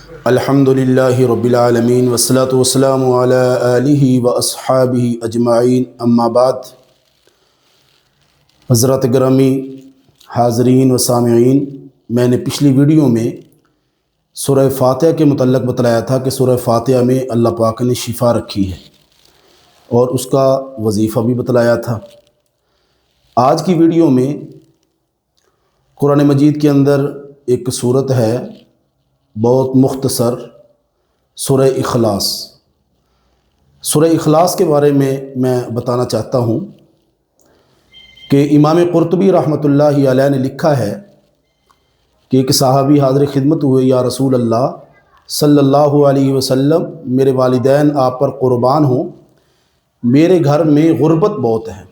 الحمدللہ رب العالمین والصلاة والسلام علی آلہ و اصحابہ اجمعین، اما بعد۔ حضرات گرامی، حاضرین و سامعین، میں نے پچھلی ویڈیو میں سورہ فاتحہ کے متعلق بتلایا تھا کہ سورہ فاتحہ میں اللہ پاک نے شفا رکھی ہے اور اس کا وظیفہ بھی بتلایا تھا۔ آج کی ویڈیو میں قرآن مجید کے اندر ایک صورت ہے بہت مختصر، سورہ اخلاص۔ سورہ اخلاص کے بارے میں بتانا چاہتا ہوں کہ امام قرطبی رحمۃ اللہ علیہ نے لکھا ہے کہ ایک صحابی حاضر خدمت ہوئے، یا رسول اللہ صلی اللہ علیہ وسلم، میرے والدین آپ پر قربان ہوں، میرے گھر میں غربت بہت ہے،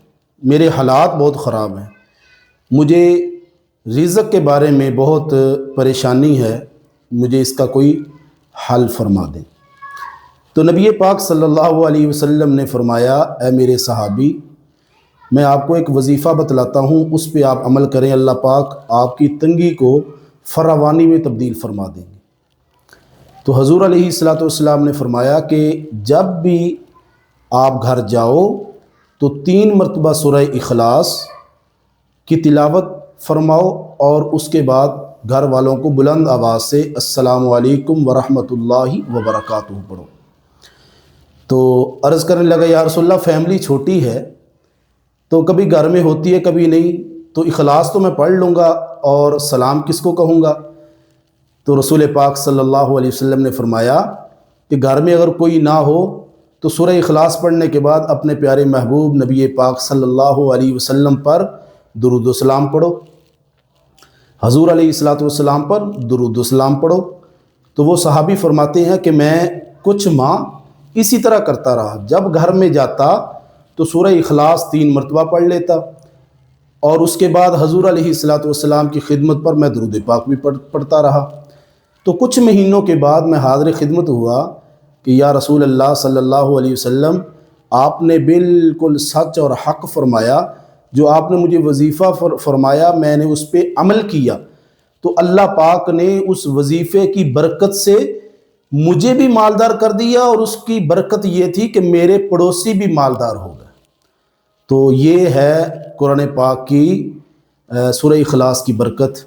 میرے حالات بہت خراب ہیں، مجھے رزق کے بارے میں بہت پریشانی ہے، مجھے اس کا کوئی حل فرما دیں۔ تو نبی پاک صلی اللہ علیہ وسلم نے فرمایا، اے میرے صحابی، میں آپ کو ایک وظیفہ بتلاتا ہوں، اس پہ آپ عمل کریں، اللہ پاک آپ کی تنگی کو فراوانی میں تبدیل فرما دیں گے۔ تو حضور علیہ السلام نے فرمایا کہ جب بھی آپ گھر جاؤ تو 3 مرتبہ سورہ اخلاص کی تلاوت فرماؤ اور اس کے بعد گھر والوں کو بلند آواز سے السلام علیکم ورحمۃ اللہ وبرکاتہ پڑھو۔ تو عرض کرنے لگا، یا رسول اللہ فیملی چھوٹی ہے تو کبھی گھر میں ہوتی ہے کبھی نہیں، تو اخلاص تو میں پڑھ لوں گا اور سلام کس کو کہوں گا؟ تو رسول پاک صلی اللہ علیہ وسلم نے فرمایا کہ گھر میں اگر کوئی نہ ہو تو سورہ اخلاص پڑھنے کے بعد اپنے پیارے محبوب نبی پاک صلی اللہ علیہ وسلم پر درود و سلام پڑھو، حضور علیہ السلام پر درود و سلام پڑھو۔ تو وہ صحابی فرماتے ہیں کہ میں کچھ ماہ اسی طرح کرتا رہا، جب گھر میں جاتا تو سورہ اخلاص 3 مرتبہ پڑھ لیتا اور اس کے بعد حضور علیہ السلام کی خدمت پر میں درود پاک بھی پڑھتا رہا۔ تو کچھ مہینوں کے بعد میں حاضر خدمت ہوا کہ یا رسول اللہ صلی اللہ علیہ وسلم، آپ نے بالکل سچ اور حق فرمایا، جو آپ نے مجھے وظیفہ فرمایا میں نے اس پہ عمل کیا، تو اللہ پاک نے اس وظیفے کی برکت سے مجھے بھی مالدار کر دیا، اور اس کی برکت یہ تھی کہ میرے پڑوسی بھی مالدار ہو گئے۔ تو یہ ہے قرآن پاک کی سورہ اخلاص کی برکت۔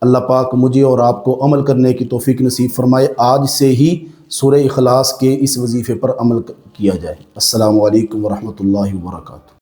اللہ پاک مجھے اور آپ کو عمل کرنے کی توفیق نصیب فرمائے۔ آج سے ہی سورہ اخلاص کے اس وظیفے پر عمل کیا جائے۔ السلام علیکم ورحمۃ اللہ وبرکاتہ۔